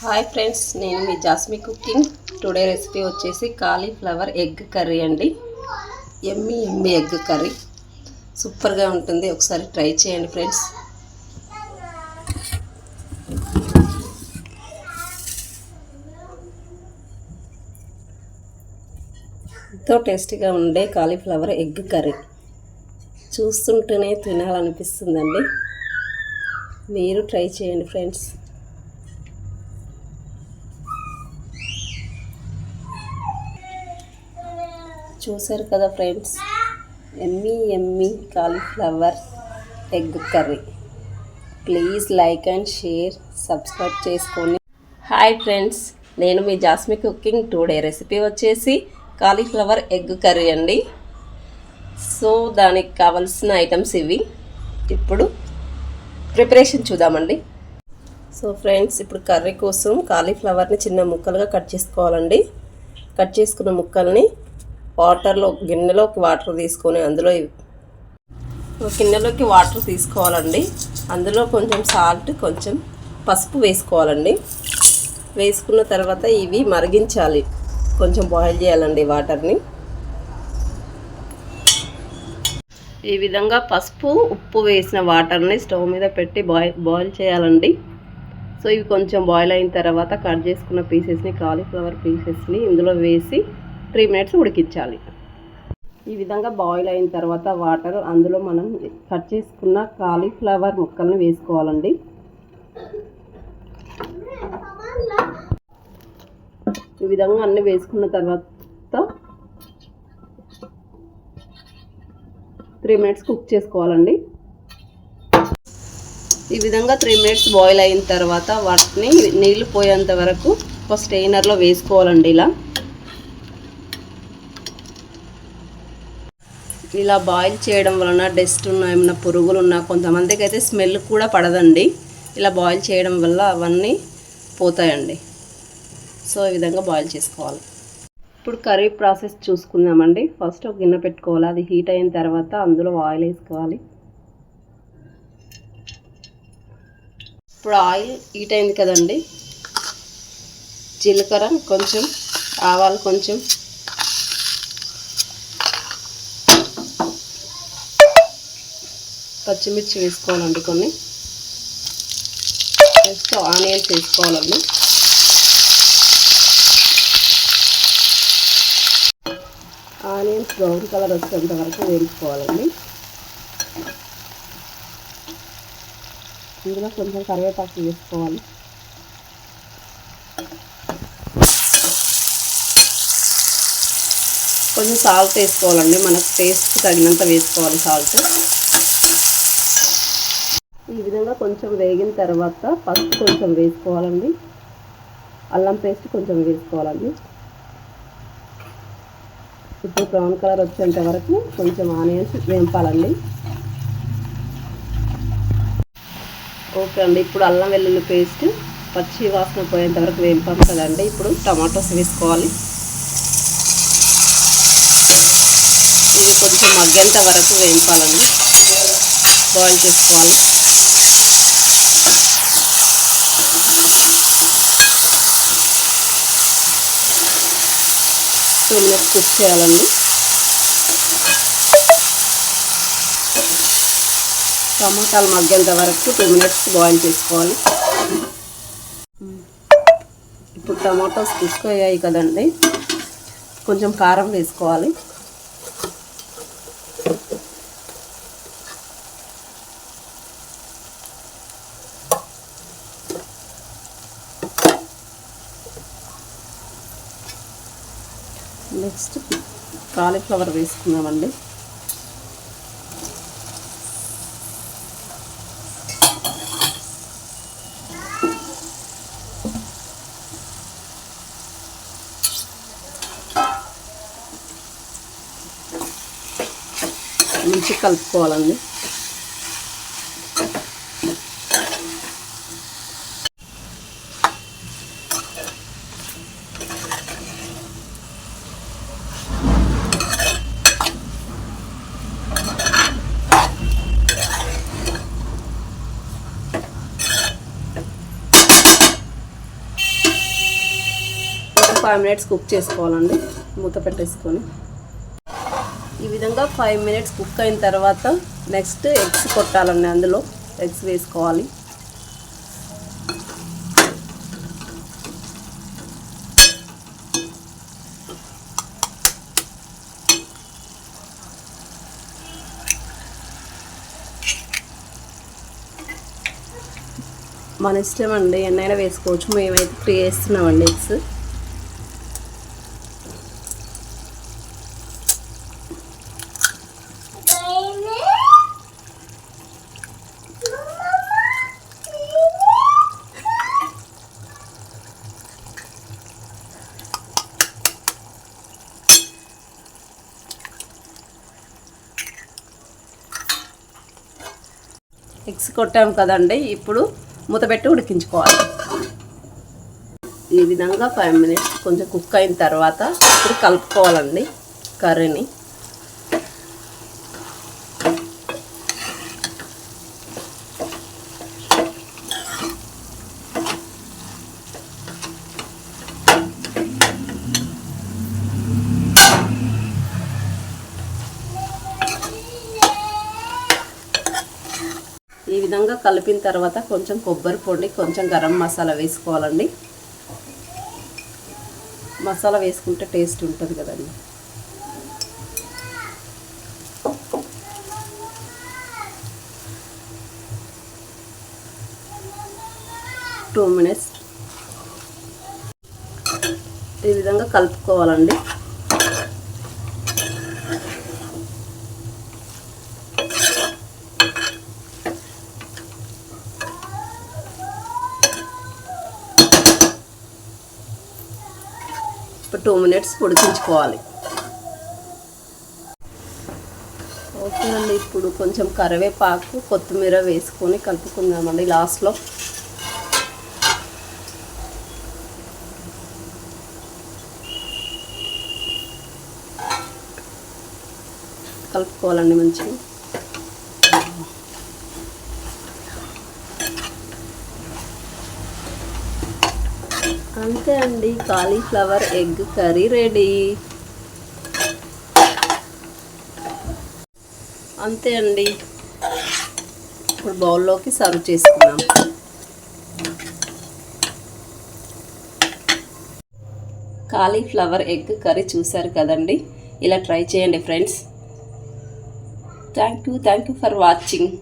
Hi friends, నేను మీ జాస్మి cooking. Today recipe వచ్చేసి cauliflower egg curry అండి. ఎమ్మి ఎగ్ కర్రీ సూపర్గా ఉంటుంది. ఒకసారి ట్రై చేయండి ఫ్రెండ్స్. ఎంతో టేస్టీగా ఉండే కాలీఫ్లవర్ ఎగ్ కర్రీ చూస్తుంటేనే తినాలనిపిస్తుందండి. మీరు ట్రై చేయండి ఫ్రెండ్స్. చూసారు కదా friends, yummy cauliflower egg curry. Please like and share, subscribe చేసుకోండి. హాయ్ ఫ్రెండ్స్, నేను మీ జాస్మి కుకింగ్. టుడే రెసిపీ వచ్చేసి కాలీఫ్లవర్ ఎగ్ కర్రీ అండి. సో దానికి కావాల్సిన ఐటమ్స్ ఇవి. ఇప్పుడు ప్రిపరేషన్ చూద్దామండి. సో ఫ్రెండ్స్, ఇప్పుడు కర్రీ కోసం కాలీఫ్లవర్ని చిన్న ముక్కలుగా కట్ చేసుకోవాలండి. కట్ చేసుకున్న ముక్కల్ని గిన్నెలోకి వాటర్ తీసుకొని గిన్నెలోకి వాటర్ తీసుకోవాలండి. అందులో కొంచెం సాల్ట్, కొంచెం పసుపు వేసుకోవాలండి. వేసుకున్న తర్వాత ఇవి మరిగించాలి, కొంచెం బాయిల్ చేయాలండి వాటర్ని. ఈ విధంగా పసుపు, ఉప్పు వేసిన వాటర్ని స్టవ్ మీద పెట్టి బాయిల్ చేయాలండి. సో ఇవి కొంచెం బాయిల్ అయిన తర్వాత కట్ చేసుకున్న కాలీఫ్లవర్ పీసెస్ని ఇందులో వేసి 3 minutes ఉడికించాలి. ఈ విధంగా బాయిల్ అయిన తర్వాత అందులో మనం కట్ చేసుకున్న కాలీఫ్లవర్ ముక్కల్ని వేసుకోవాలండి. ఈ విధంగా అన్నీ వేసుకున్న తర్వాత 3 minutes కుక్ చేసుకోవాలండి. ఈ విధంగా 3 minutes బాయిల్ అయిన తర్వాత వాటిని నీళ్లు పోయేంత వరకు ఒక స్ట్రెయినర్లో వేసుకోవాలండి. ఇలా బాయిల్ చేయడం వలన డస్ట్ ఉన్న ఏమైనా పురుగులు ఉన్నా, కొంతమందికి అయితే స్మెల్ కూడా పడదండి. ఇలా బాయిల్ చేయడం వల్ల అవన్నీ పోతాయండి. సో ఈ విధంగా బాయిల్ చేసుకోవాలి. ఇప్పుడు కర్రీ ప్రాసెస్ చూసుకుందామండి. ఫస్ట్ ఒక గిన్నె పెట్టుకోవాలి. అది హీట్ అయిన తర్వాత అందులో ఆయిల్ వేసుకోవాలి. ఇప్పుడు ఆయిల్ హీట్ అయింది కదండి. జీలకర్ర కొంచెం, ఆవాలు కొంచెం, పచ్చిమిర్చి వేసుకోవాలండి కొన్ని. నెక్స్ట్ ఆనియన్స్ వేసుకోవాలండి. ఆనియన్స్ బ్రౌన్ కలర్ వచ్చేంత వరకు వేయించుకోవాలండి. ఇందులో కొంచెం కరివేపాకు వేసుకోవాలి. కొంచెం సాల్ట్ వేసుకోవాలండి. మనకు టేస్ట్కి తగినంత వేసుకోవాలి సాల్ట్. ఈ విధంగా కొంచెం వేగిన తర్వాత పసుపు కొంచెం వేసుకోవాలండి. అల్లం పేస్ట్ కొంచెం వేసుకోవాలండి. ఇప్పుడు బ్రౌన్ కలర్ వచ్చేంత వరకు కొంచెం ఆనియన్స్ వేంపాలండి. ఓకే అండి, ఇప్పుడు అల్లం వెల్లుల్లి పేస్ట్ పచ్చి వాసన పోయేంత వరకు వేంపాం కదండి. ఇప్పుడు టమాటోస్ వేసుకోవాలి. ఇవి కొంచెం మగ్గేంత వరకు వేంపాలండి, బాయిల్ చేసుకోవాలి. కుక్ చేయాలండి. టమాటాలు మగ్గేంత వరకు 2 minutes బాయిల్ చేసుకోవాలి. ఇప్పుడు టమాటోస్ కుక్ అయ్యాయి కదండి. కొంచెం కారం వేసుకోవాలి. నెక్స్ట్ కాలీఫ్లవర్ వేసుకుందామండి. మంచిగా కలుపుకోవాలండి. 5 మినిట్స్ కుక్ చేసుకోవాలండి మూత పెట్టేసుకొని. ఈ విధంగా 5 మినిట్స్ కుక్ అయిన తర్వాత నెక్స్ట్ ఎగ్స్ కొట్టాలండి. అందులో ఎగ్స్ వేసుకోవాలి. మన ఇష్టం అండి, ఎన్నైనా వేసుకోవచ్చు. మేమైతే 3 వేస్తున్నామండి ఎగ్స్. ఎగ్స్ కొట్టాం కదండి, ఇప్పుడు మూత పెట్టి ఉడికించుకోవాలి. ఈ విధంగా 5 మినిట్స్ కొంచెం కుక్ అయిన తర్వాత ఇప్పుడు కలుపుకోవాలండి కర్రీని. ఈ విధంగా కలిపిన తర్వాత కొంచెం కొబ్బరి పొడి, కొంచెం గరం మసాలా వేసుకోవాలండి. మసాలా వేసుకుంటే టేస్ట్ ఉంటుంది కదండి. టూ మినిట్స్ ఈ విధంగా కలుపుకోవాలండి. ఇప్పుడు 2 మినిట్స్ ఉడికించుకోవాలి. ఓకే అండి, ఇప్పుడు కొంచెం కరివేపాకు, కొత్తిమీర వేసుకొని కలుపుకుందామండి. లాస్ట్లో కలుపుకోవాలండి మంచిగా. అంతే అండి, కాలీఫ్లవర్ ఎగ్ కర్రీ రెడీ. అంతే అండి, ఇప్పుడు బౌల్లోకి సర్వ్ చేసుకున్నాం. కాలీఫ్లవర్ ఎగ్ కర్రీ చూసారు కదండి, ఇలా ట్రై చేయండి friends. Thank you for watching.